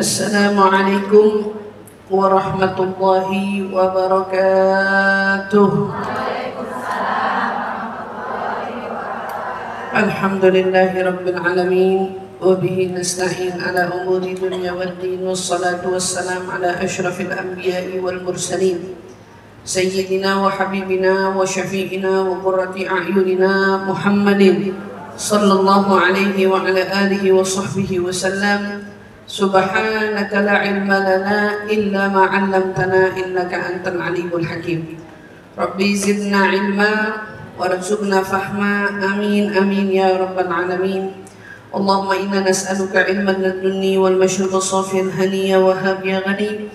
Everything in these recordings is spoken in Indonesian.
Assalamualaikum warahmatullahi wabarakatuh. Alhamdulillahi rabbil alamin wa bihi nasta'in ala umuri dunya waddin wassalatu wassalam ala asyrafil anbiya'i wal mursalin sayyidina wa habibina wa syafi'ina wa qurrati a'yunina Muhammadin sallallahu alaihi wa ala alihi wa sahbihi wa sallam. Subhanaka la ilma lana illa ma 'allamtana innaka antal alimul hakim. Rabbi zidna ilma warzuqna fahma. Amin amin ya rabbal alamin. Allahumma inna nas'aluka ilman ladunni wal mashruba safiyan haniya wa habiya ghani.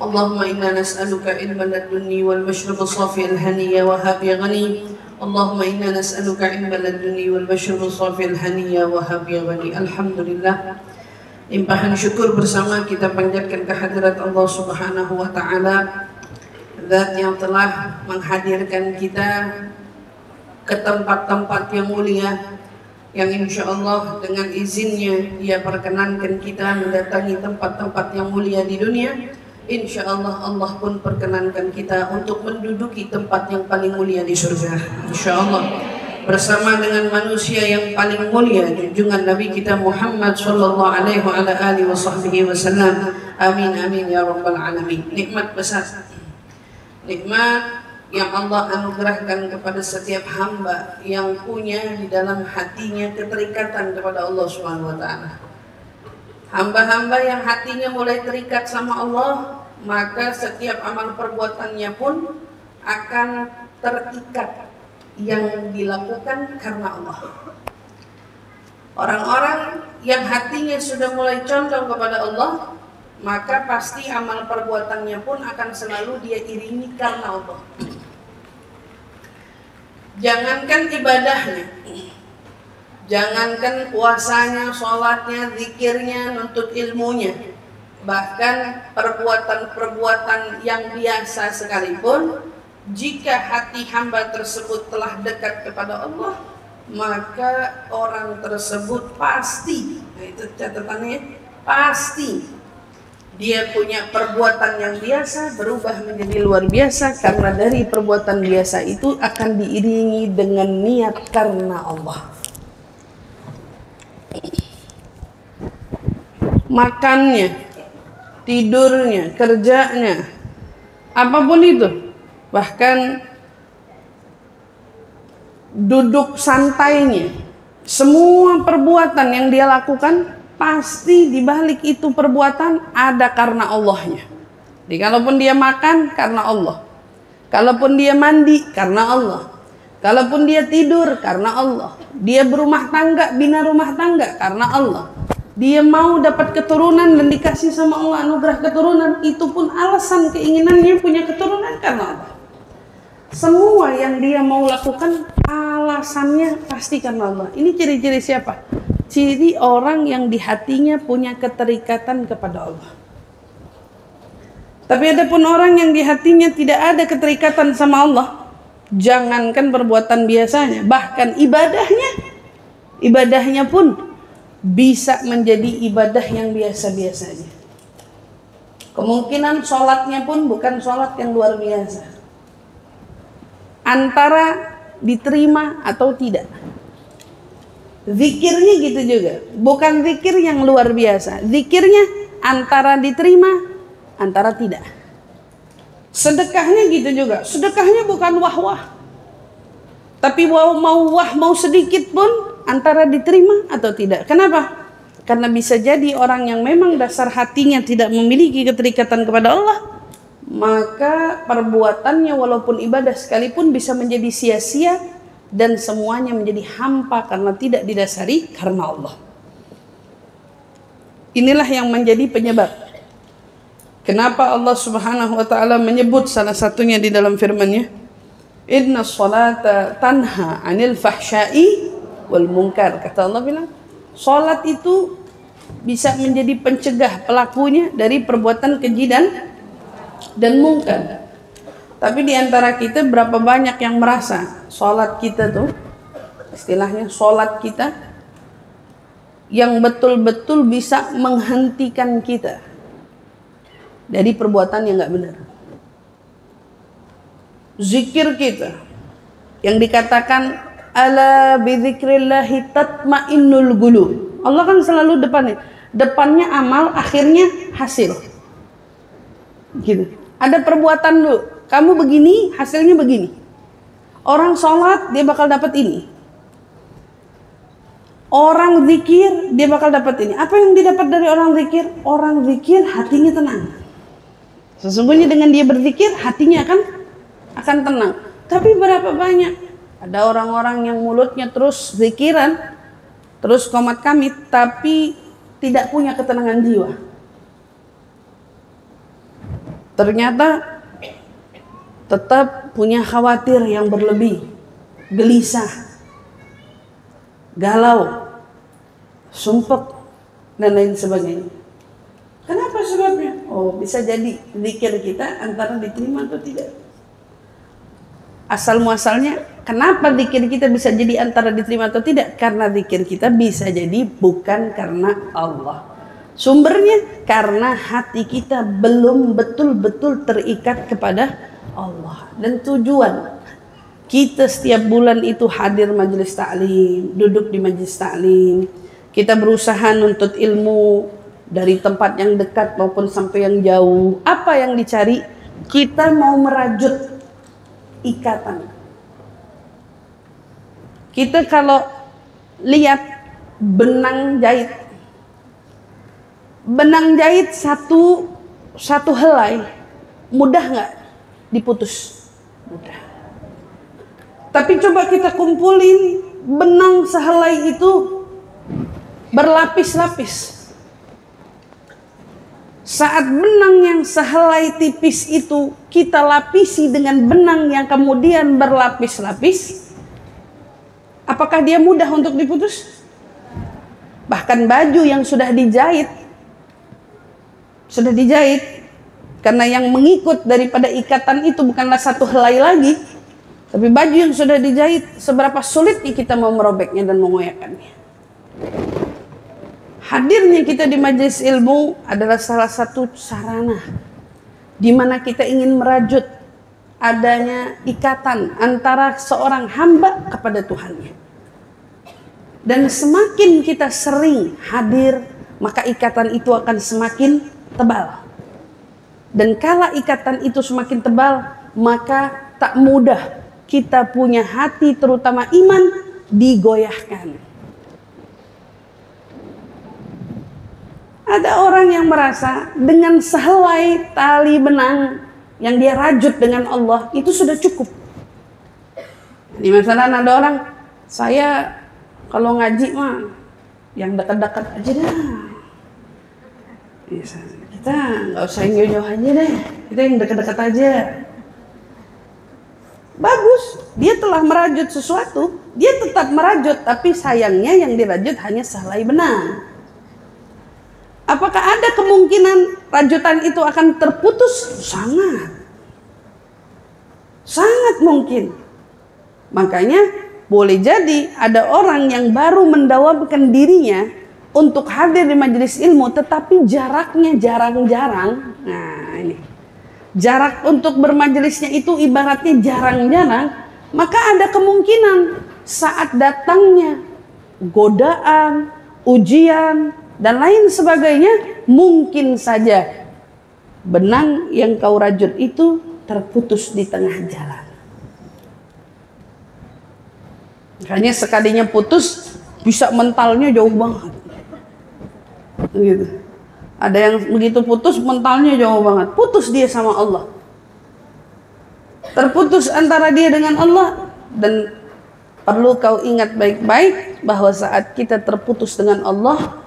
Allahumma inna nas'aluka ilman ladunni wal mashruba safiyan haniya wa habiya ghani. Allahumma inna nas'aluka ilman ladunni wal mashruba safiyan haniya wa habiya ghani. Alhamdulillah, limpahan syukur bersama kita panjatkan kehadirat Allah Subhanahu wa taala, Zat yang telah menghadirkan kita ke tempat-tempat yang mulia, yang insya Allah dengan izinnya Dia perkenankan kita mendatangi tempat-tempat yang mulia di dunia. Insya Allah, Allah pun perkenankan kita untuk menduduki tempat yang paling mulia di surga, insya Allah, bersama dengan manusia yang paling mulia, junjungan Nabi kita Muhammad sallallahu alaihi wasallam. Amin amin ya rabbal alamin. Nikmat besar, nikmat yang Allah anugerahkan kepada setiap hamba yang punya di dalam hatinya keterikatan kepada Allah Subhanahu wa taala. Hamba-hamba yang hatinya mulai terikat sama Allah, maka setiap amal perbuatannya pun akan terikat yang dilakukan karena Allah. Orang-orang yang hatinya sudah mulai condong kepada Allah, maka pasti amal perbuatannya pun akan selalu dia iringi karena Allah. Jangankan ibadahnya, jangankan puasanya, sholatnya, zikirnya, nuntut ilmunya, bahkan perbuatan-perbuatan yang biasa sekalipun, jika hati hamba tersebut telah dekat kepada Allah, maka orang tersebut pasti, nah itu catatannya, pasti dia punya perbuatan yang biasa berubah menjadi luar biasa, karena dari perbuatan biasa itu akan diiringi dengan niat karena Allah. Makannya, tidurnya, kerjanya, apapun itu, bahkan duduk santainya, semua perbuatan yang dia lakukan pasti dibalik itu perbuatan ada karena Allahnya. Jadi kalaupun dia makan karena Allah, kalaupun dia mandi karena Allah, kalaupun dia tidur karena Allah, dia berumah tangga, bina rumah tangga karena Allah, dia mau dapat keturunan dan dikasih sama Allah anugerah keturunan, itu pun alasan keinginannya punya keturunan karena Allah. Semua yang dia mau lakukan alasannya pasti karena Allah. Ini ciri-ciri siapa? Ciri orang yang di hatinya punya keterikatan kepada Allah. Tapi ada pun orang yang di hatinya tidak ada keterikatan sama Allah, jangankan perbuatan biasanya, bahkan ibadahnya pun bisa menjadi ibadah yang biasa-biasanya. Kemungkinan sholatnya pun bukan sholat yang luar biasa, antara diterima atau tidak. Zikirnya gitu juga, bukan zikir yang luar biasa, zikirnya antara diterima, antara tidak. Sedekahnya gitu juga, sedekahnya bukan wah-wah, tapi mau sedikit pun antara diterima atau tidak. Kenapa? Karena bisa jadi orang yang memang dasar hatinya tidak memiliki keterikatan kepada Allah, maka perbuatannya walaupun ibadah sekalipun bisa menjadi sia-sia dan semuanya menjadi hampa karena tidak didasari karena Allah. Inilah yang menjadi penyebab kenapa Allah Subhanahu wa taala menyebut salah satunya di dalam firman-Nya, inna sholata tanha 'anil fahsya'i wal munkar. Kata Allah bilang, salat itu bisa menjadi pencegah pelakunya dari perbuatan keji dan mungkar. Tapi di antara kita berapa banyak yang merasa sholat kita tuh, istilahnya sholat kita yang betul-betul bisa menghentikan kita dari perbuatan yang nggak benar. Zikir kita yang dikatakan ala bidzikrillahi tatmainnul qulub. Allah kan selalu depannya amal, akhirnya hasil. Gitu. Ada perbuatan dulu, kamu begini, hasilnya begini. Orang sholat dia bakal dapat ini. Orang zikir dia bakal dapat ini. Apa yang didapat dari orang zikir? Orang zikir hatinya tenang. Sesungguhnya dengan dia berzikir hatinya akan tenang. Tapi berapa banyak ada orang-orang yang mulutnya terus zikiran, terus qomat kamit, tapi tidak punya ketenangan jiwa. Ternyata tetap punya khawatir yang berlebih, gelisah, galau, sumpek, dan lain sebagainya. Kenapa sebabnya? Oh, bisa jadi zikir kita antara diterima atau tidak. Asal muasalnya, kenapa zikir kita bisa jadi antara diterima atau tidak? Karena zikir kita bisa jadi bukan karena Allah. Sumbernya karena hati kita belum betul-betul terikat kepada Allah. Dan tujuan kita setiap bulan itu hadir majelis taklim, duduk di majelis taklim. Kita berusaha nuntut ilmu dari tempat yang dekat maupun sampai yang jauh. Apa yang dicari? Kita mau merajut ikatan. Kita kalau lihat benang jahit satu helai, mudah nggak diputus? Mudah. Tapi coba kita kumpulin benang sehelai itu berlapis-lapis. Saat benang yang sehelai tipis itu kita lapisi dengan benang yang kemudian berlapis-lapis, apakah dia mudah untuk diputus? Bahkan baju yang sudah dijahit, karena yang mengikut daripada ikatan itu bukanlah satu helai lagi, tapi baju yang sudah dijahit, seberapa sulitnya kita mau merobeknya dan mengoyakkannya. Hadirnya kita di majelis ilmu adalah salah satu sarana di mana kita ingin merajut adanya ikatan antara seorang hamba kepada Tuhannya. Dan semakin kita sering hadir, maka ikatan itu akan semakin tebal. Dan kala ikatan itu semakin tebal, maka tak mudah kita punya hati, terutama iman, digoyahkan. Ada orang yang merasa dengan sehelai tali benang yang dia rajut dengan Allah itu sudah cukup. Di masalah ada orang, saya kalau ngaji mah yang dekat-dekat aja dah. Kita nggak usah yang jauh-jauh aja deh, kita yang dekat-dekat aja. Bagus, dia telah merajut sesuatu, dia tetap merajut, tapi sayangnya yang dirajut hanya sehelai benang. Apakah ada kemungkinan rajutan itu akan terputus? Sangat mungkin. Makanya boleh jadi ada orang yang baru mendawamkan dirinya untuk hadir di majelis ilmu, tetapi jaraknya jarang-jarang. Nah ini, jarak untuk bermajelisnya itu ibaratnya jarang-jarang. Maka ada kemungkinan saat datangnya godaan, ujian, dan lain sebagainya, mungkin saja benang yang kau rajut itu terputus di tengah jalan. Makanya sekalinya putus, bisa mentalnya jauh banget. Gitu. Ada yang begitu putus, mentalnya jauh banget. Putus dia sama Allah. Terputus antara dia dengan Allah. Dan perlu kau ingat baik-baik bahwa saat kita terputus dengan Allah,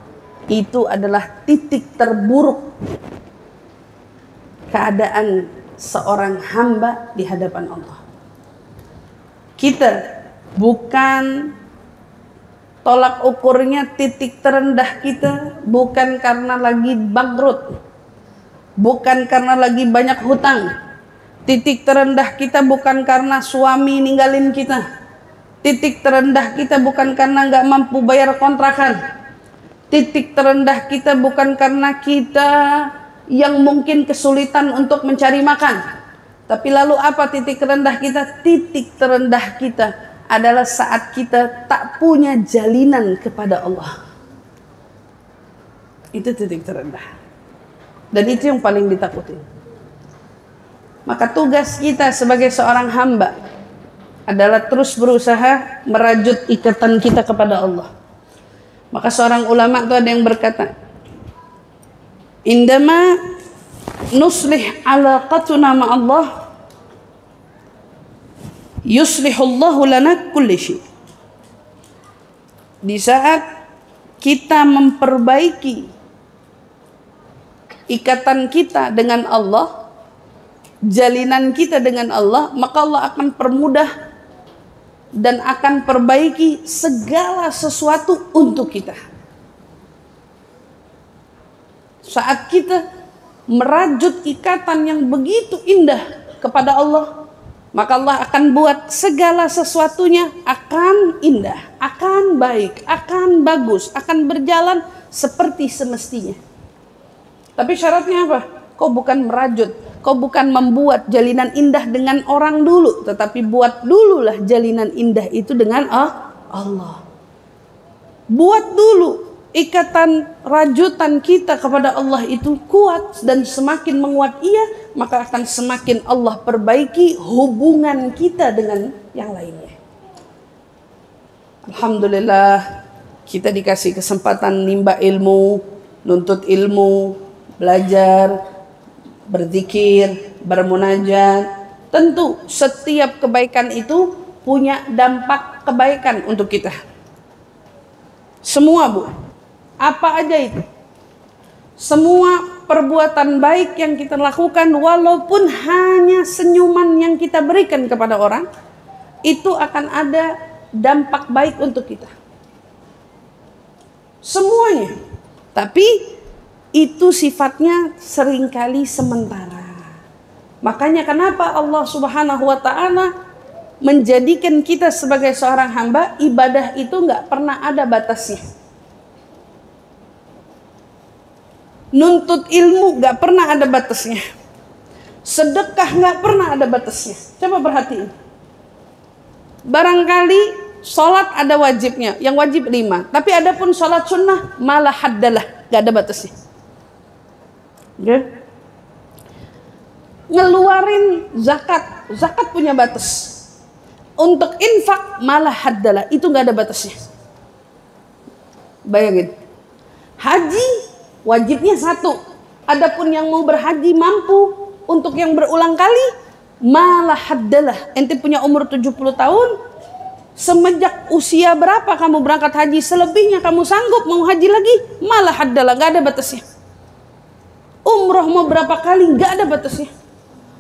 itu adalah titik terburuk keadaan seorang hamba di hadapan Allah. Kita bukan tolak ukurnya, titik terendah kita bukan karena lagi bangkrut, bukan karena lagi banyak hutang. Titik terendah kita bukan karena suami ninggalin kita. Titik terendah kita bukan karena nggak mampu bayar kontrakan. Titik terendah kita bukan karena kita yang mungkin kesulitan untuk mencari makan. Tapi lalu apa titik terendah kita? Titik terendah kita adalah saat kita tak punya jalinan kepada Allah. Itu titik terendah. Dan itu yang paling ditakuti. Maka tugas kita sebagai seorang hamba adalah terus berusaha merajut ikatan kita kepada Allah. Maka seorang ulama itu ada yang berkata, indama nuslih alaqatuna ma'allah yuslihullahu lana kulli syai. Di saat kita memperbaiki ikatan kita dengan Allah, jalinan kita dengan Allah, maka Allah akan permudah dan akan perbaiki segala sesuatu untuk kita. Saat kita merajut ikatan yang begitu indah kepada Allah, maka Allah akan buat segala sesuatunya akan indah, akan baik, akan bagus, akan berjalan seperti semestinya. Tapi syaratnya apa? Kau bukan merajut, kau bukan membuat jalinan indah dengan orang dulu, tetapi buat dululah jalinan indah itu dengan Allah. Buat dulu ikatan rajutan kita kepada Allah itu kuat, dan semakin menguat ia, maka akan semakin Allah perbaiki hubungan kita dengan yang lainnya. Alhamdulillah, kita dikasih kesempatan nimba ilmu, nuntut ilmu, belajar, berzikir, bermunajat. Tentu setiap kebaikan itu punya dampak kebaikan untuk kita. Semua, Bu. Apa aja itu? Semua perbuatan baik yang kita lakukan, walaupun hanya senyuman yang kita berikan kepada orang, itu akan ada dampak baik untuk kita. Semuanya. Tapi itu sifatnya seringkali sementara. Makanya kenapa Allah Subhanahu wa ta'ala menjadikan kita sebagai seorang hamba, ibadah itu nggak pernah ada batasnya. Nuntut ilmu nggak pernah ada batasnya. Sedekah nggak pernah ada batasnya. Coba perhatiin. Barangkali sholat ada wajibnya, yang wajib 5. Tapi ada pun sholat sunnah malah haddalah, nggak ada batasnya. Okay. Ngeluarin zakat, zakat punya batas. Untuk infak malah haddalah, itu nggak ada batasnya. Bayangin, haji wajibnya 1. Adapun yang mau berhaji mampu untuk yang berulang kali malah haddalah. Ente punya umur 70 tahun, semenjak usia berapa kamu berangkat haji, selebihnya kamu sanggup mau haji lagi, malah haddalah, nggak ada batasnya. Umroh mau berapa kali, nggak ada batasnya.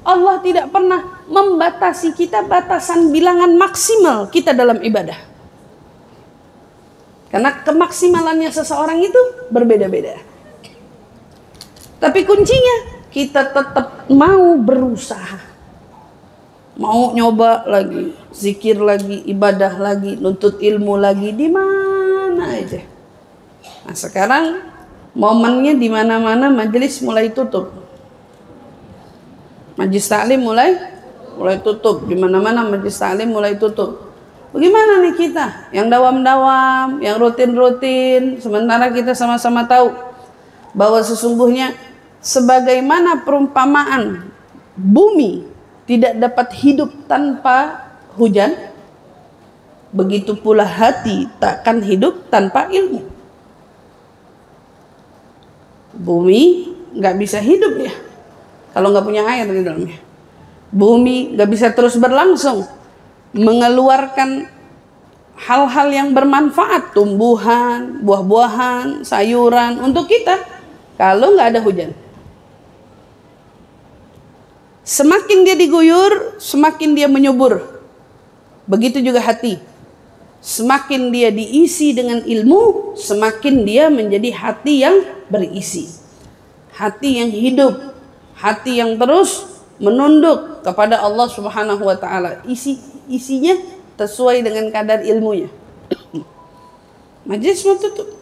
Allah tidak pernah membatasi kita batasan bilangan maksimal kita dalam ibadah. Karena kemaksimalannya seseorang itu berbeda-beda. Tapi kuncinya kita tetap mau berusaha. Mau nyoba lagi, zikir lagi, ibadah lagi, nuntut ilmu lagi, di mana aja. Nah, sekarang momennya di mana-mana majelis mulai tutup. Majelis taklim mulai tutup, di mana-mana majelis taklim mulai tutup. Bagaimana nih kita yang dawam-dawam, yang rutin-rutin, sementara kita sama-sama tahu bahwa sesungguhnya sebagaimana perumpamaan bumi tidak dapat hidup tanpa hujan, begitu pula hati takkan hidup tanpa ilmu. Bumi nggak bisa hidup ya kalau nggak punya air di dalamnya. Bumi nggak bisa terus berlangsung mengeluarkan hal-hal yang bermanfaat, tumbuhan, buah-buahan, sayuran untuk kita kalau nggak ada hujan. Semakin dia diguyur, semakin dia menyubur. Begitu juga hati. Semakin dia diisi dengan ilmu, semakin dia menjadi hati yang berisi. Hati yang hidup, hati yang terus menunduk kepada Allah Subhanahu wa ta'ala. Isinya sesuai dengan kadar ilmunya. Majelis mau tutup.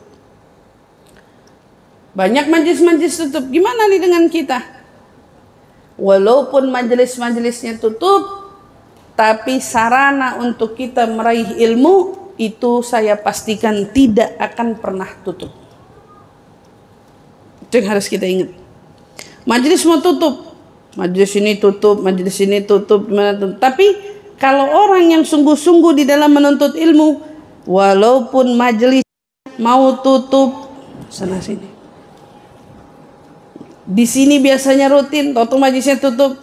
Banyak majelis-majelis tutup. Gimana nih dengan kita? Walaupun majelis-majelisnya tutup, tapi sarana untuk kita meraih ilmu itu saya pastikan tidak akan pernah tutup. Itu yang harus kita ingat. Majelis mau tutup, majelis ini tutup, majelis ini tutup, tapi kalau orang yang sungguh-sungguh di dalam menuntut ilmu, walaupun majelis mau tutup sana sini, di sini biasanya rutin, waktu majelisnya tutup,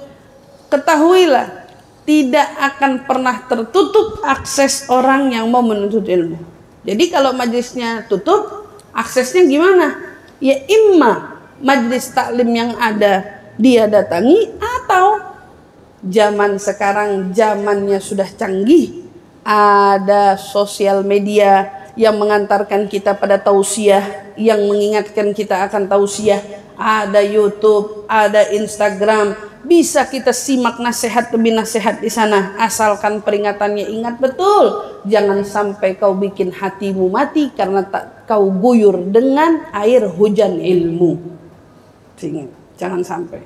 ketahuilah tidak akan pernah tertutup akses orang yang mau menuntut ilmu. Jadi kalau majelisnya tutup, aksesnya gimana? Ya imma majelis taklim yang ada dia datangi, atau zaman sekarang zamannya sudah canggih, ada sosial media yang mengantarkan kita pada tausiah, yang mengingatkan kita akan tausiah, ada YouTube, ada Instagram, bisa kita simak nasihat demi nasihat di sana, asalkan peringatannya ingat betul, jangan sampai kau bikin hatimu mati karena tak kau guyur dengan air hujan ilmu. Jangan sampai.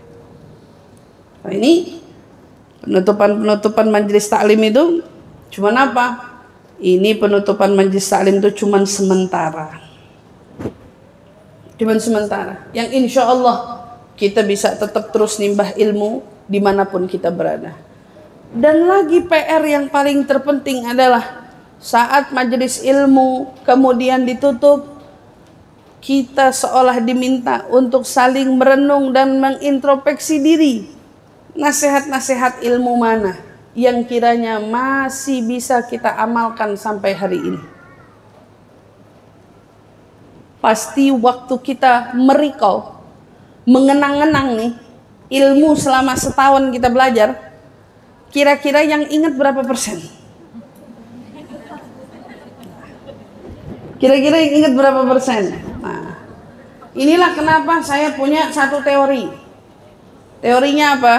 Nah, ini penutupan majelis taklim itu cuman apa? Ini penutupan majelis taklim itu cuman sementara. Cuman sementara. Yang insya Allah kita bisa tetap terus nimbah ilmu dimanapun kita berada. Dan lagi PR yang paling terpenting adalah saat majelis ilmu kemudian ditutup, kita seolah diminta untuk saling merenung dan mengintrospeksi diri. Nasihat-nasihat ilmu mana yang kiranya masih bisa kita amalkan sampai hari ini? Pasti waktu kita merikau, mengenang-enang nih ilmu selama setahun kita belajar, kira-kira yang ingat berapa persen? Kira-kira yang ingat berapa persen? Nah, inilah kenapa saya punya satu teori. Teorinya apa?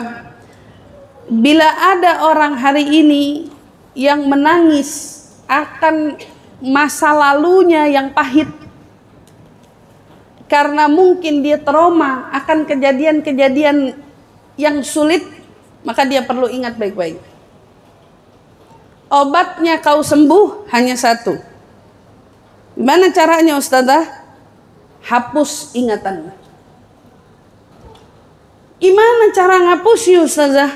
Bila ada orang hari ini yang menangis akan masa lalunya yang pahit, karena mungkin dia trauma akan kejadian-kejadian yang sulit, maka dia perlu ingat baik-baik. Obatnya kau sembuh hanya satu. Gimana caranya Ustazah? Hapus ingatan. Gimana cara ngapus ya Ustazah?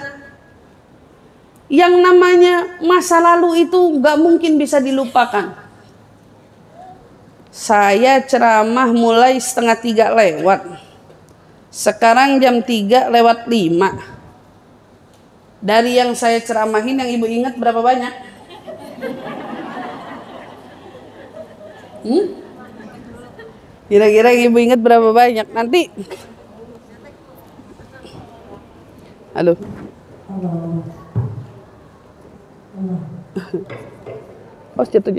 Yang namanya masa lalu itu gak mungkin bisa dilupakan. Saya ceramah mulai 2:30 lewat. Sekarang jam 3:05. Dari yang saya ceramahin yang ibu ingat berapa banyak? Kira-kira yang ibu ingat berapa banyak? Nanti. Halo. Oh, jatuh.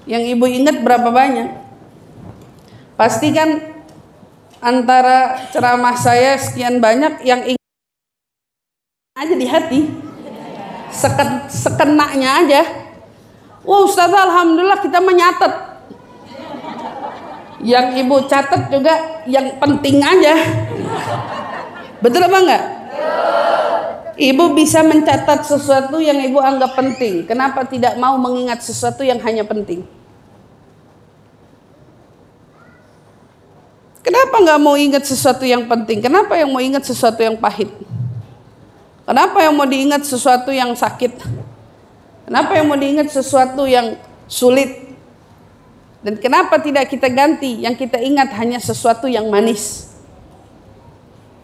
Yang ibu ingat berapa banyak? Pastikan antara ceramah saya sekian banyak yang ingat aja di hati, sekenaknya aja. Wah Ustazah, alhamdulillah kita menyatet. Yang ibu catat juga yang penting aja. Betul apa enggak? Ibu bisa mencatat sesuatu yang ibu anggap penting. Kenapa tidak mau mengingat sesuatu yang hanya penting? Kenapa nggak mau ingat sesuatu yang penting? Kenapa yang mau ingat sesuatu yang pahit? Kenapa yang mau diingat sesuatu yang sakit? Kenapa yang mau diingat sesuatu yang sulit? Dan kenapa tidak kita ganti yang kita ingat hanya sesuatu yang manis?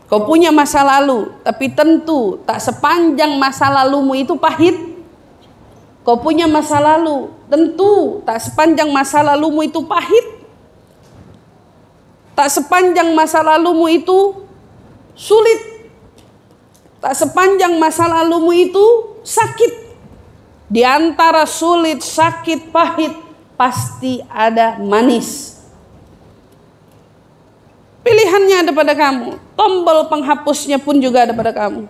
Kau punya masa lalu, tapi tentu tak sepanjang masa lalumu itu pahit. Kau punya masa lalu, tentu tak sepanjang masa lalumu itu pahit. Tak sepanjang masa lalumu itu sulit. Tak sepanjang masa lalumu itu sakit. Di antara sulit, sakit, pahit, pasti ada manis. Pilihannya ada pada kamu. Tombol penghapusnya pun juga ada pada kamu.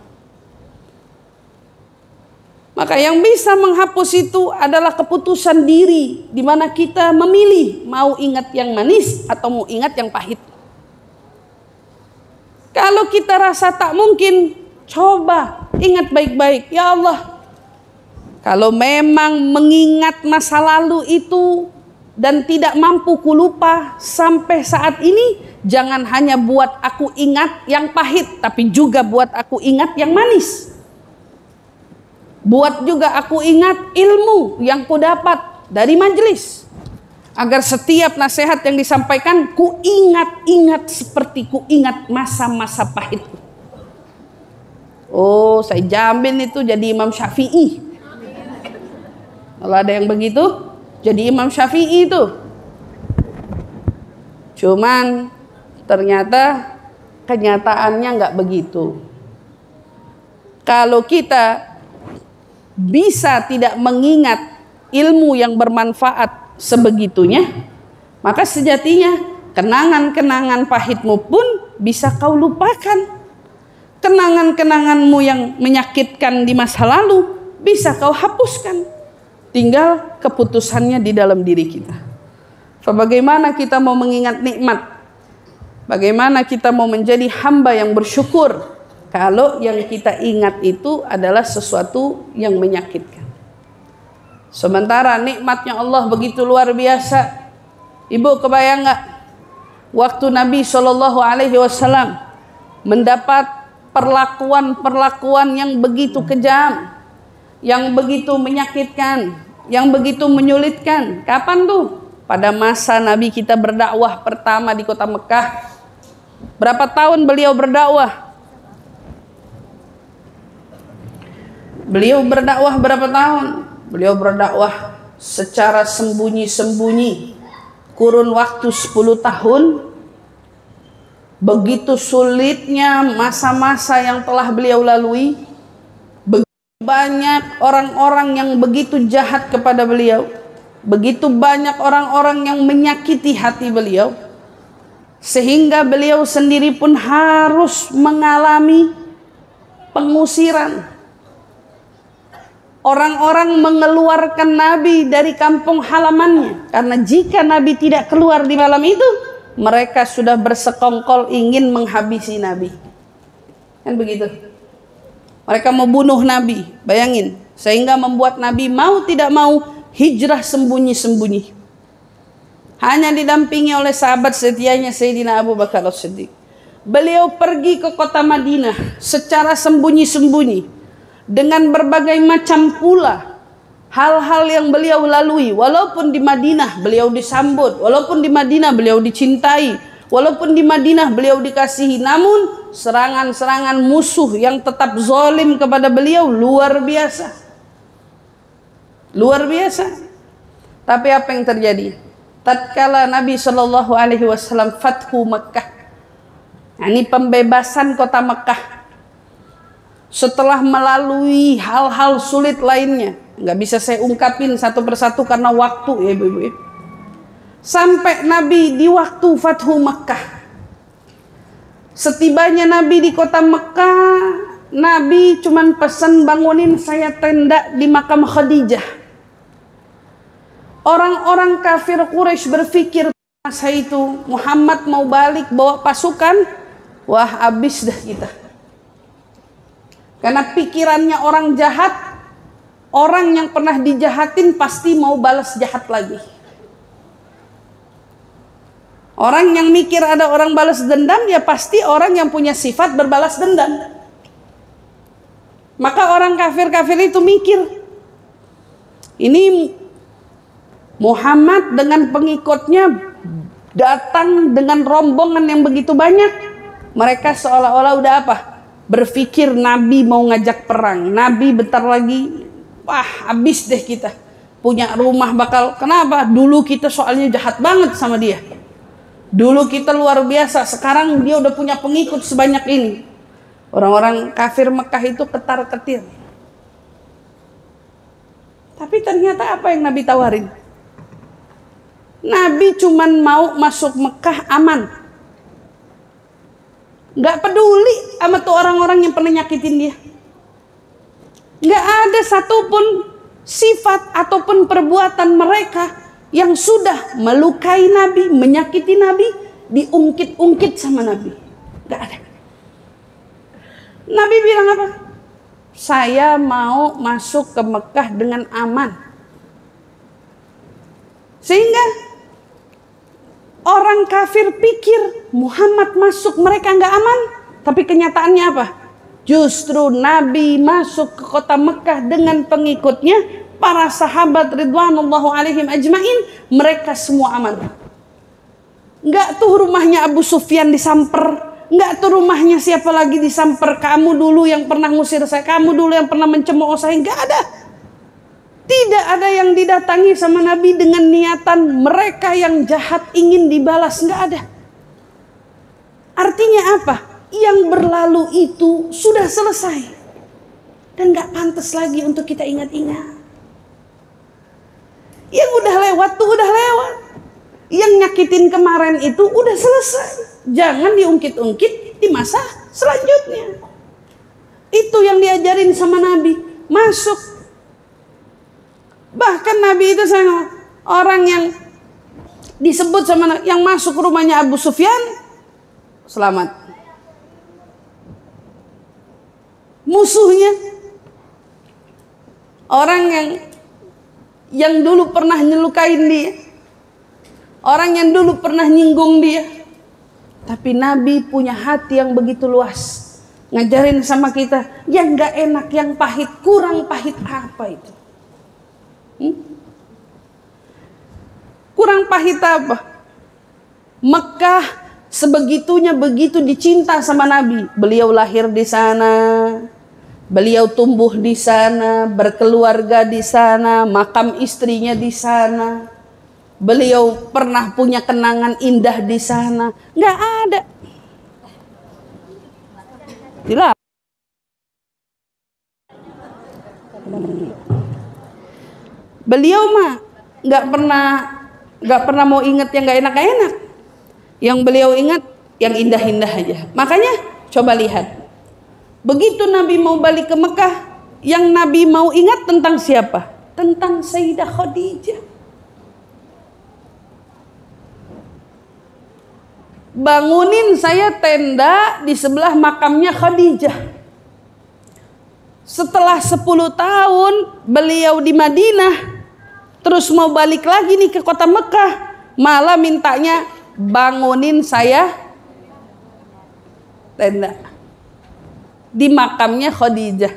Maka yang bisa menghapus itu adalah keputusan diri, di mana kita memilih mau ingat yang manis atau mau ingat yang pahit. Kalau kita rasa tak mungkin, coba ingat baik-baik. Ya Allah, kalau memang mengingat masa lalu itu dan tidak mampu kulupa sampai saat ini, jangan hanya buat aku ingat yang pahit, tapi juga buat aku ingat yang manis. Buat juga aku ingat ilmu yang ku dapat dari majelis, agar setiap nasihat yang disampaikan ku ingat-ingat seperti ku ingat masa-masa pahitku. Oh, saya jamin itu jadi Imam Syafi'i. Kalau ada yang begitu, jadi Imam Syafi'i itu. Cuman ternyata kenyataannya nggak begitu. Kalau kita bisa tidak mengingat ilmu yang bermanfaat sebegitunya, maka sejatinya kenangan-kenangan pahitmu pun bisa kau lupakan. Kenangan-kenanganmu yang menyakitkan di masa lalu bisa kau hapuskan. Tinggal keputusannya di dalam diri kita. Bagaimana kita mau mengingat nikmat? Bagaimana kita mau menjadi hamba yang bersyukur kalau yang kita ingat itu adalah sesuatu yang menyakitkan? Sementara nikmatnya Allah begitu luar biasa. Ibu kebayang nggak? Waktu Nabi SAW mendapat perlakuan-perlakuan yang begitu kejam, yang begitu menyakitkan, yang begitu menyulitkan. Kapan tuh? Pada masa Nabi kita berdakwah pertama di kota Mekah. Berapa tahun beliau berdakwah? Beliau berdakwah berapa tahun? Beliau berdakwah secara sembunyi-sembunyi. Kurun waktu 10 tahun. Begitu sulitnya masa-masa yang telah beliau lalui. Begitu banyak orang-orang yang begitu jahat kepada beliau. Begitu banyak orang-orang yang menyakiti hati beliau. Sehingga beliau sendiri pun harus mengalami pengusiran. Orang-orang mengeluarkan Nabi dari kampung halamannya. Karena jika Nabi tidak keluar di malam itu, mereka sudah bersekongkol ingin menghabisi Nabi. Kan begitu. Mereka mau bunuh Nabi. Bayangin. Sehingga membuat Nabi mau tidak mau hijrah sembunyi-sembunyi. Hanya didampingi oleh sahabat setianya Sayyidina Abu Bakar As-Siddiq. Beliau pergi ke kota Madinah secara sembunyi-sembunyi. Dengan berbagai macam pula hal-hal yang beliau lalui. Walaupun di Madinah beliau disambut, walaupun di Madinah beliau dicintai, walaupun di Madinah beliau dikasihi, namun serangan-serangan musuh yang tetap zalim kepada beliau luar biasa. Luar biasa. Tapi apa yang terjadi? Tatkala Nabi SAW Fathu Mekah, ini pembebasan kota Mekah, setelah melalui hal-hal sulit lainnya, nggak bisa saya ungkapin satu persatu karena waktu ya ibu-ibu. Sampai Nabi di waktu Fathu Mekah, setibanya Nabi di kota Mekah, Nabi cuman pesan bangunin saya tenda di makam Khadijah. Orang-orang kafir Quraisy berpikir masa itu Muhammad mau balik bawa pasukan, wah habis dah kita. Karena pikirannya orang jahat, orang yang pernah dijahatin pasti mau balas jahat lagi. Orang yang mikir ada orang balas dendam, ya pasti orang yang punya sifat berbalas dendam. Maka orang kafir-kafir itu mikir, ini Muhammad dengan pengikutnya datang dengan rombongan yang begitu banyak. Mereka seolah-olah udah apa? Berpikir Nabi mau ngajak perang. Nabi bentar lagi, wah habis deh kita. Punya rumah bakal, kenapa? Dulu kita soalnya jahat banget sama dia. Dulu kita luar biasa, sekarang dia udah punya pengikut sebanyak ini. Orang-orang kafir Mekah itu ketar-ketir. Tapi ternyata apa yang Nabi tawarin? Nabi cuman mau masuk Mekah aman. Gak peduli sama tuh orang-orang yang pernah nyakitin dia. Nggak ada satupun sifat ataupun perbuatan mereka yang sudah melukai Nabi, menyakiti Nabi, diungkit-ungkit sama Nabi. Nggak ada. Nabi bilang apa? Saya mau masuk ke Mekah dengan aman. Sehingga orang kafir pikir Muhammad masuk mereka nggak aman. Tapi kenyataannya apa? Justru Nabi masuk ke kota Mekah dengan pengikutnya, para sahabat ridwanullahu alaihim ajmain, mereka semua aman. Nggak tuh rumahnya Abu Sufyan disamper. Enggak tuh rumahnya siapa lagi disamper. Kamu dulu yang pernah ngusir saya, kamu dulu yang pernah mencemooh saya. Enggak ada. Tidak ada yang didatangi sama Nabi dengan niatan mereka yang jahat ingin dibalas. Enggak ada. Artinya apa? Yang berlalu itu sudah selesai. Dan enggak pantas lagi untuk kita ingat-ingat. Yang udah lewat tuh udah lewat. Yang nyakitin kemarin itu udah selesai. Jangan diungkit-ungkit di masa selanjutnya. Itu yang diajarin sama Nabi. Masuk. Bahkan Nabi itu orang yang disebut sama yang masuk rumahnya Abu Sufyan selamat. Musuhnya orang yang dulu pernah nyelukain dia. Orang yang dulu pernah nyinggung dia. Tapi Nabi punya hati yang begitu luas. Ngajarin sama kita, yang gak enak, yang pahit, kurang pahit apa itu? Kurang pahit apa? Mekah sebegitunya begitu dicinta sama Nabi. Beliau lahir di sana. Beliau tumbuh di sana, berkeluarga di sana, makam istrinya di sana. Beliau pernah punya kenangan indah di sana. Nggak ada. Tidak. Beliau mah nggak pernah mau ingat yang nggak enak. Yang beliau ingat yang indah-indah aja. Makanya coba lihat. Begitu Nabi mau balik ke Mekah, yang Nabi mau ingat tentang siapa? Tentang Sayyidah Khadijah. Bangunin saya tenda di sebelah makamnya Khadijah. Setelah 10 tahun beliau di Madinah, terus mau balik lagi nih ke kota Mekah, malah mintanya bangunin saya tenda di makamnya Khadijah.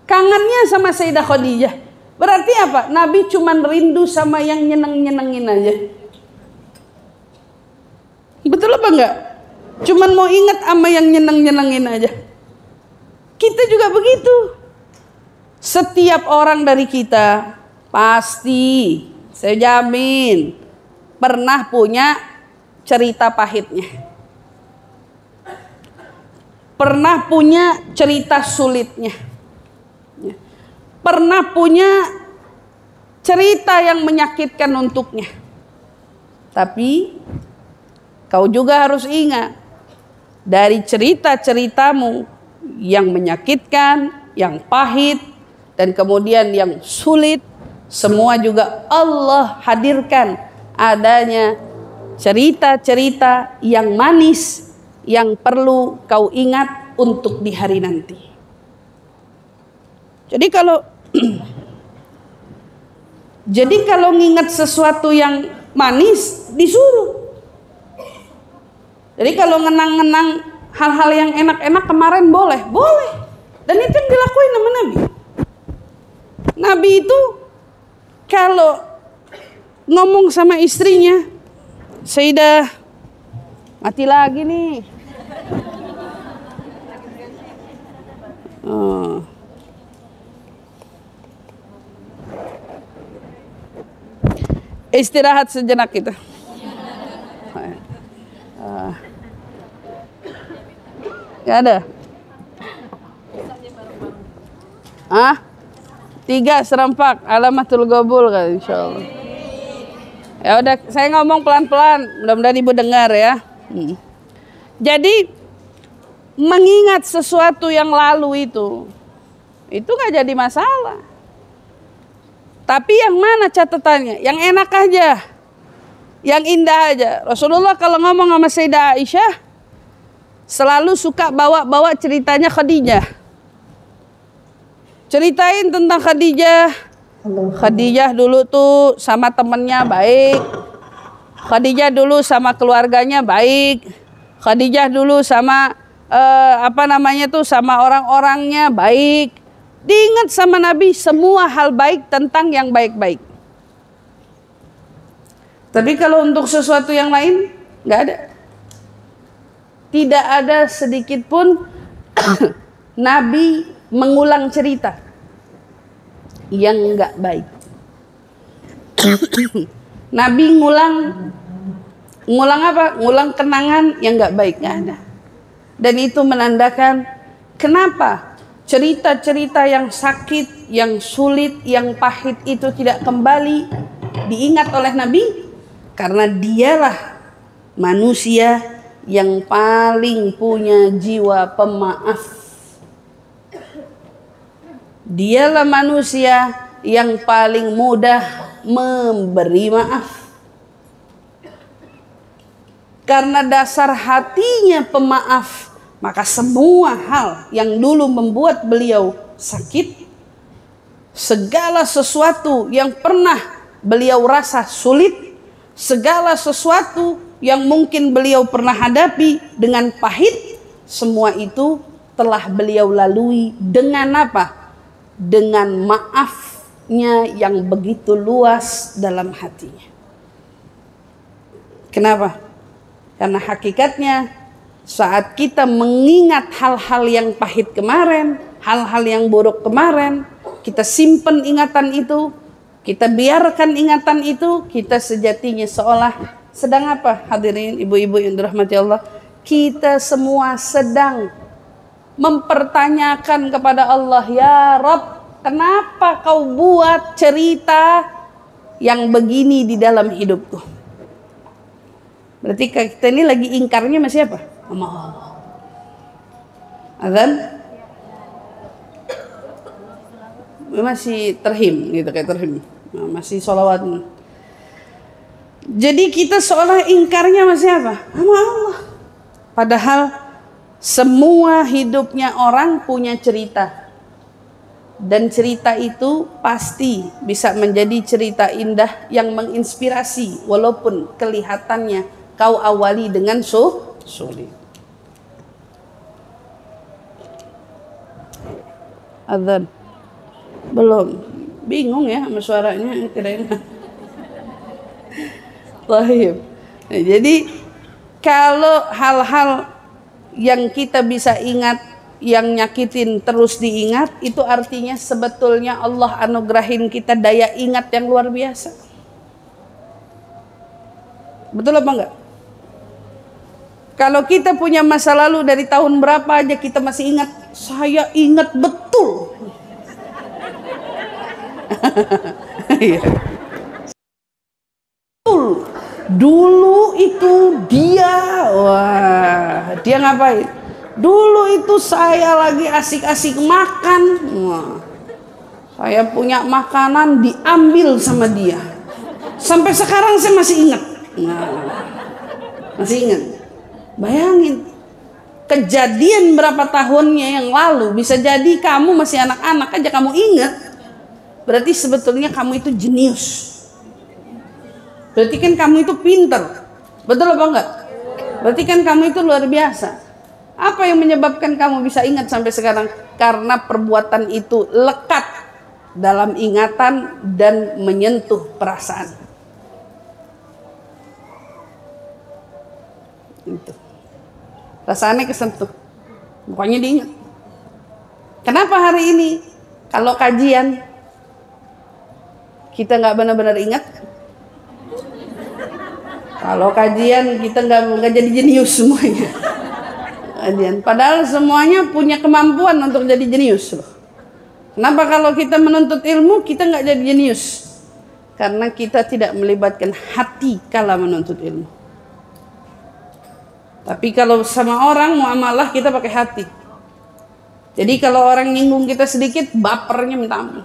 Kangennya sama Sayyidah Khadijah. Berarti apa? Nabi cuman rindu sama yang nyeneng-nyenengin aja. Betul apa enggak? Cuman mau ingat sama yang nyeneng-nyenengin aja. Kita juga begitu. Setiap orang dari kita pasti, saya jamin, pernah punya cerita pahitnya. Pernah punya cerita sulitnya. Pernah punya cerita yang menyakitkan untuknya. Tapi kau juga harus ingat, dari cerita-ceritamu yang menyakitkan, yang pahit, dan kemudian yang sulit, semua juga Allah hadirkan adanya cerita-cerita yang manis, yang perlu kau ingat untuk di hari nanti. Jadi kalau ngingat sesuatu yang manis, disuruh. Jadi kalau ngenang-ngenang hal-hal yang enak-enak kemarin boleh. Dan itu yang dilakuin sama Nabi. Nabi itu kalau ngomong sama istrinya, Sayyidah, mati lagi nih. Istirahat sejenak kita. Gak ada. 3 serempak alamatul gobul kan, insyaallah. Ya udah, saya ngomong pelan-pelan, mudah-mudahan ibu dengar ya. Jadi mengingat sesuatu yang lalu itu itu nggak jadi masalah. Tapi yang mana catatannya? Yang enak aja, yang indah aja. Rasulullah kalau ngomong sama Sayyidah Aisyah selalu suka bawa-bawa ceritanya Khadijah. Ceritain tentang Khadijah. Khadijah dulu tuh sama temennya baik. Khadijah dulu sama keluarganya baik. Khadijah dulu sama sama orang-orangnya baik. Diingat sama Nabi semua hal baik tentang yang baik-baik. Tapi kalau untuk sesuatu yang lain nggak ada. Tidak ada sedikit pun Nabi mengulang cerita yang nggak baik. Nabi ngulang apa? Ngulang kenangan yang nggak baik, nggak ada. Dan itu menandakan kenapa cerita-cerita yang sakit, yang sulit, yang pahit itu tidak kembali diingat oleh Nabi, karena dialah manusia yang paling punya jiwa pemaaf. Dialah manusia yang paling mudah memberi maaf. Karena dasar hatinya pemaaf, maka semua hal yang dulu membuat beliau sakit, segala sesuatu yang pernah beliau rasa sulit, segala sesuatu yang mungkin beliau pernah hadapi dengan pahit, semua itu telah beliau lalui dengan apa? Dengan maafnya yang begitu luas dalam hatinya. Kenapa? Karena hakikatnya saat kita mengingat hal-hal yang pahit kemarin, hal-hal yang buruk kemarin, kita simpen ingatan itu, kita biarkan ingatan itu, kita sejatinya seolah sedang apa? Hadirin ibu-ibu yang dirahmati Allah, kita semua sedang mempertanyakan kepada Allah, ya Rabb, kenapa kau buat cerita yang begini di dalam hidupku? Berarti kita ini lagi ingkarnya sama siapa? Sama Allah. Azan? Masih terhim gitu, kayak terhim. Masih sholawat. Jadi kita seolah ingkarnya sama siapa? Sama Allah. Padahal semua hidupnya orang punya cerita. Dan cerita itu pasti bisa menjadi cerita indah yang menginspirasi, walaupun kelihatannya kau awali dengan sulit. Adzan belum, bingung ya sama suaranya, kira-kira. Baik. Nah, jadi kalau hal-hal yang kita bisa ingat, yang nyakitin terus diingat, itu artinya sebetulnya Allah anugerahin kita daya ingat yang luar biasa. Betul apa enggak? Kalau kita punya masa lalu dari tahun berapa aja kita masih ingat, saya ingat betul. Betul. Dulu itu dia, wah, dia ngapain? Dulu itu saya lagi asik-asik makan, wah, saya punya makanan diambil sama dia. Sampai sekarang saya masih ingat. Nah, masih ingat. Bayangin kejadian berapa tahunnya yang lalu, bisa jadi kamu masih anak-anak aja kamu ingat. Berarti sebetulnya kamu itu jenius. Berarti kan kamu itu pinter. Betul apa enggak? Berarti kan kamu itu luar biasa. Apa yang menyebabkan kamu bisa ingat sampai sekarang? Karena perbuatan itu lekat dalam ingatan dan menyentuh perasaan. Itu. Rasaannya kesentuh. Pokoknya diingat. Kenapa hari ini kalau kajian kita nggak benar-benar ingat? Kalau kajian kita nggak jadi jenius semuanya. Kajian. Padahal semuanya punya kemampuan untuk jadi jenius loh. Kenapa kalau kita menuntut ilmu kita nggak jadi jenius? Karena kita tidak melibatkan hati kala menuntut ilmu. Tapi kalau sama orang muamalah kita pakai hati. Jadi kalau orang nyinggung kita sedikit, bapernya minta ampun.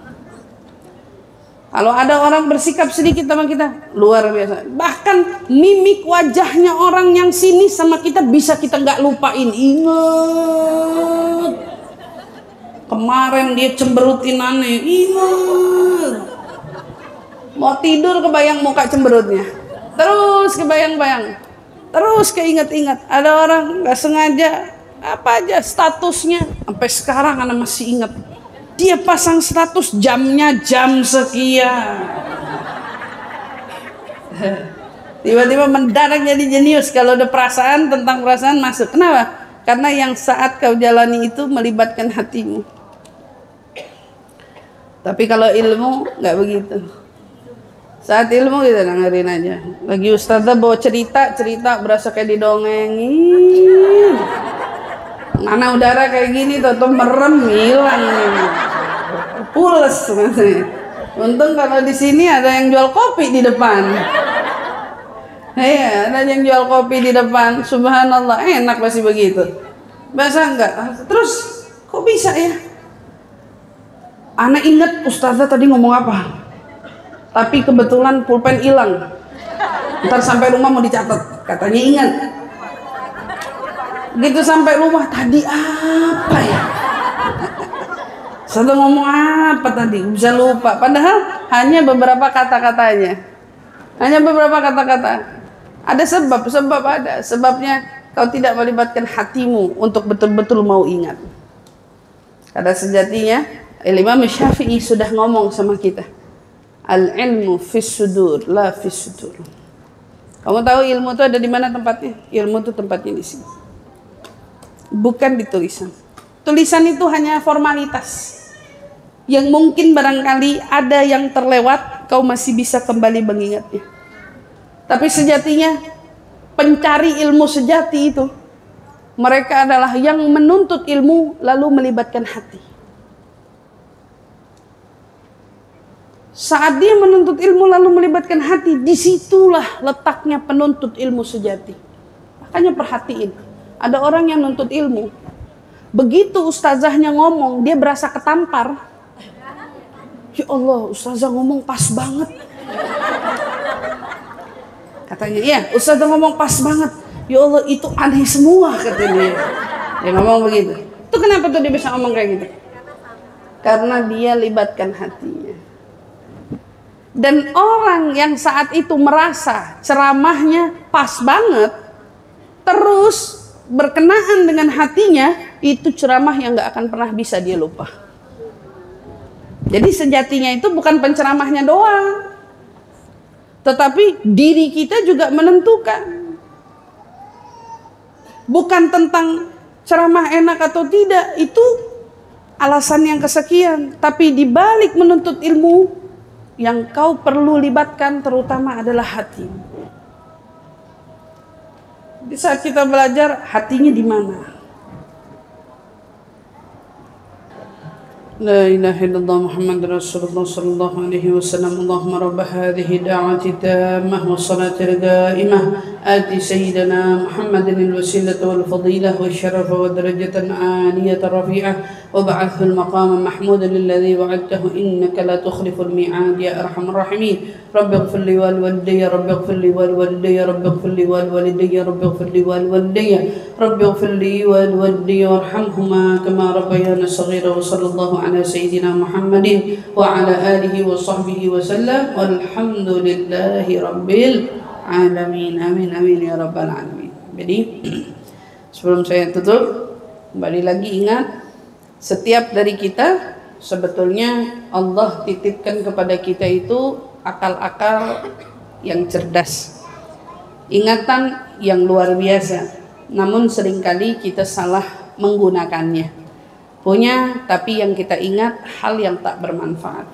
Kalau ada orang bersikap sedikit sama kita, luar biasa. Bahkan mimik wajahnya orang yang sinis sama kita bisa kita nggak lupain. Ingat, kemarin dia cemberutin aneh. Ingat, mau tidur kebayang muka cemberutnya. Terus kebayang-bayang, terus keinget-inget. Ada orang nggak sengaja apa aja statusnya, sampai sekarang anak masih ingat. Dia pasang status jamnya jam sekian. Tiba-tiba mendadak jadi jenius kalau ada perasaan, tentang perasaan masuk. Kenapa? Karena yang saat kau jalani itu melibatkan hatimu. Tapi kalau ilmu nggak begitu. Saat ilmu kita dengerin aja. Lagi ustazah bawa cerita berasa kayak didongengin. Mana udara kayak gini tuh merem hilang. Pules maksudnya. Untung kalau di sini ada yang jual kopi di depan. Iya, ada yang jual kopi di depan. Subhanallah, enak pasti begitu. Bahasa enggak? Terus kok bisa ya? Anak ingat ustazah tadi ngomong apa? Tapi kebetulan pulpen hilang. Ntar sampai rumah mau dicatat, katanya ingat. Gitu sampai rumah, tadi apa ya? Satu ngomong apa tadi? Bisa lupa. Padahal hanya beberapa kata-katanya. Hanya beberapa kata-kata. Ada sebab ada. Sebabnya kau tidak melibatkan hatimu untuk betul-betul mau ingat. Karena sejatinya Imam Syafi'i sudah ngomong sama kita. Al-ilmu fis sudur, la fis sudur. Kamu tahu ilmu itu ada di mana tempatnya? Ilmu itu tempatnya di sini. Bukan di tulisan. Tulisan itu hanya formalitas. Yang mungkin barangkali ada yang terlewat, kau masih bisa kembali mengingatnya. Tapi sejatinya pencari ilmu sejati itu, mereka adalah yang menuntut ilmu lalu melibatkan hati. Saat dia menuntut ilmu lalu melibatkan hati, disitulah letaknya penuntut ilmu sejati. Makanya perhatiin, ada orang yang nuntut ilmu, begitu ustazahnya ngomong, dia berasa ketampar. Ya Allah, ustazah ngomong pas banget. Katanya, iya, ustazah ngomong pas banget. Ya Allah, itu aneh semua, katanya. Dia ngomong begitu. Itu kenapa tuh dia bisa ngomong kayak gitu? Karena dia libatkan hatinya. Dan orang yang saat itu merasa ceramahnya pas banget, terus berkenaan dengan hatinya, itu ceramah yang gak akan pernah bisa dia lupa. Jadi sejatinya itu bukan penceramahnya doang, tetapi diri kita juga menentukan. Bukan tentang ceramah enak atau tidak, itu alasan yang kesekian. Tapi di balik menuntut ilmu, yang kau perlu libatkan terutama adalah hati. Di saat kita belajar, hatinya di mana? La ilaha illallah Muhammad Rasulullah sallallahu alaihi wasallam. Allahumma rabb hadhihi da'wati tammah wa salati al-qa'imah ati sayyidina Muhammadin al-wasilata wal fadilah wa syarafa wa darajatan 'aliyatan rafi'ah wa ba'athu al-maqama mahmudan alladhi wa'adtahu innaka la tukhliful mi'ad ya arhamar rahimin. Rabbi ighfir li wal walidayya rabbi ighfir li wal walidayya rabbi ighfir li wal walidayya rabbi ighfir li wal walidayya rabbi ighfir li wal walidayya warhamhuma kama rabbayana shaghira wa sallallahu ala sayyidina Muhammadin wa ala alihi wa sahbihi wa sallam walhamdulillahi rabbil alamin. Amin amin ya rabbal alamin. Jadi sebelum saya tutup, kembali lagi ingat, setiap dari kita sebetulnya Allah titipkan kepada kita itu akal-akal yang cerdas, ingatan yang luar biasa, namun seringkali kita salah menggunakannya. Punya, tapi yang kita ingat hal yang tak bermanfaat.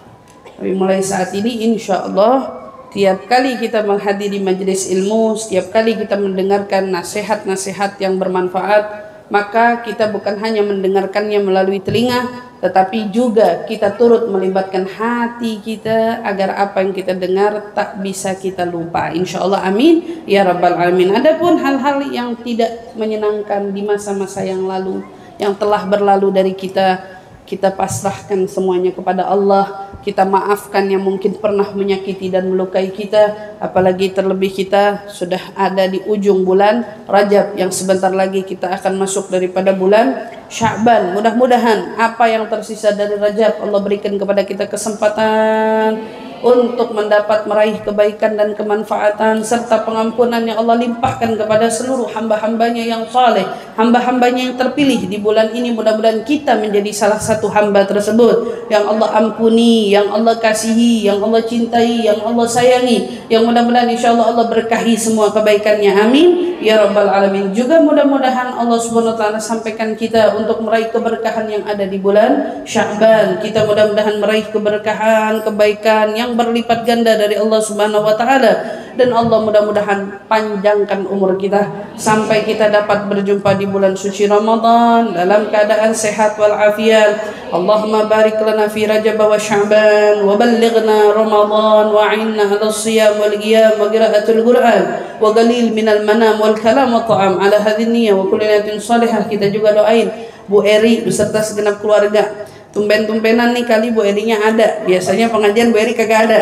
Tapi mulai saat ini insya Allah, tiap kali kita menghadiri majelis ilmu, setiap kali kita mendengarkan nasihat-nasihat yang bermanfaat, maka kita bukan hanya mendengarkannya melalui telinga, tetapi juga kita turut melibatkan hati kita agar apa yang kita dengar tak bisa kita lupa. Insya Allah amin ya rabbal alamin. Adapun hal-hal yang tidak menyenangkan di masa-masa yang lalu, yang telah berlalu dari kita. Kita pasrahkan semuanya kepada Allah. Kita maafkan yang mungkin pernah menyakiti dan melukai kita. Apalagi terlebih kita sudah ada di ujung bulan Rajab, yang sebentar lagi kita akan masuk daripada bulan Sya'ban. Mudah-mudahan apa yang tersisa dari Rajab Allah berikan kepada kita kesempatan untuk mendapat meraih kebaikan dan kemanfaatan serta pengampunan yang Allah limpahkan kepada seluruh hamba-hambanya yang saleh, hamba-hambanya yang terpilih di bulan ini. Mudah-mudahan kita menjadi salah satu hamba tersebut yang Allah ampuni, yang Allah kasihi, yang Allah cintai, yang Allah sayangi, yang mudah-mudahan insyaAllah Allah berkahi semua kebaikannya, amin ya rabbal alamin. Juga mudah-mudahan Allah subhanahu wa ta'ala sampaikan kita untuk meraih keberkahan yang ada di bulan Sya'ban. Kita mudah-mudahan meraih keberkahan, kebaikan yang berlipat ganda dari Allah Subhanahu wa taala, dan Allah mudah-mudahan panjangkan umur kita sampai kita dapat berjumpa di bulan suci Ramadan dalam keadaan sehat wal afiat. Allahumma barik lana fi Rajab wa Sya'ban wa ballighna Ramadan wa 'inna 'ala siyam wal qiyam wa qira'atul Qur'an wa qalil minal manam wal kalam wa ta'am ala hadhihi niyyah wa kulli niyatin salihah. Kita juga doain Bu Eri beserta segenap keluarga. Tumben-tumbenan nih kali Bu Erinya ada. Biasanya pengajian Bu Eri kagak ada.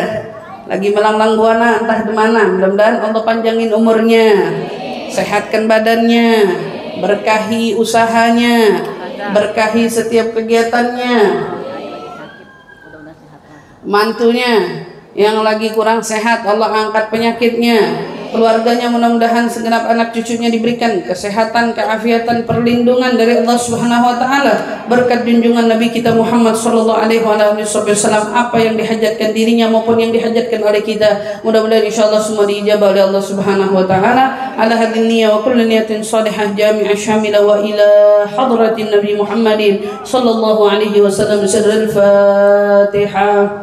Lagi melanglang buana entah di mana. Mudah-mudahan Allah panjangin umurnya, sehatkan badannya, berkahi usahanya, berkahi setiap kegiatannya. Mantunya yang lagi kurang sehat Allah angkat penyakitnya. Keluarganya mudah-mudahan segenap anak cucunya diberikan kesehatan, keafiatan, perlindungan dari Allah Subhanahu wa taala. Berkat junjungan Nabi kita Muhammad sallallahu alaihi wasallam, apa yang dihajatkan dirinya maupun yang dihajatkan oleh kita, mudah-mudahan insyaallah semua diijabah oleh Allah Subhanahu wa taala. Ala hadhihi niyyah wa kullu niyatin salihah jami'ah syamila wa ila hadratin Nabi Muhammadin sallallahu alaihi wasallam. Al-Fatihah.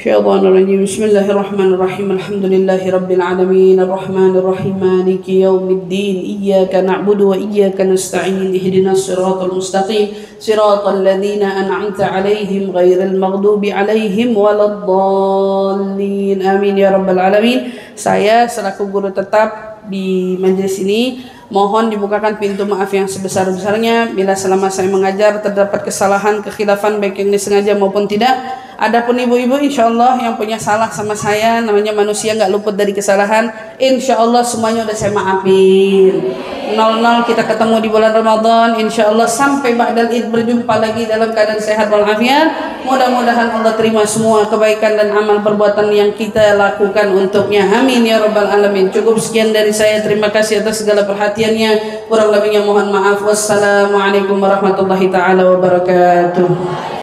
الشيطان الرجيم. بسم الله الرحمن الرحيم. الحمد لله رب العالمين الرحمن الرحيم مالك يوم الدين إياك نعبد وإياك نستعين اهدنا الصراط المستقيم صراط الذين أنعمت عليهم غير المغضوب عليهم ولا الضالين آمين ya rabbal alamin. Saya selaku guru tetap di majelis ini mohon dibukakan pintu maaf yang sebesar-besarnya bila selama saya mengajar terdapat kesalahan, kekhilafan baik yang disengaja maupun tidak. Adapun ibu-ibu insyaallah yang punya salah sama saya, namanya manusia nggak luput dari kesalahan, insyaallah semuanya udah saya maafin. 00 kita ketemu di bulan Ramadan, insyaallah sampai ba'dal Id berjumpa lagi dalam keadaan sehat walafiat. Mudah-mudahan Allah terima semua kebaikan dan amal perbuatan yang kita lakukan untuknya, amin ya rabbal alamin. Cukup sekian dari saya, terima kasih atas segala perhatiannya, kurang lebihnya mohon maaf. Wassalamualaikum warahmatullahi taala wabarakatuh.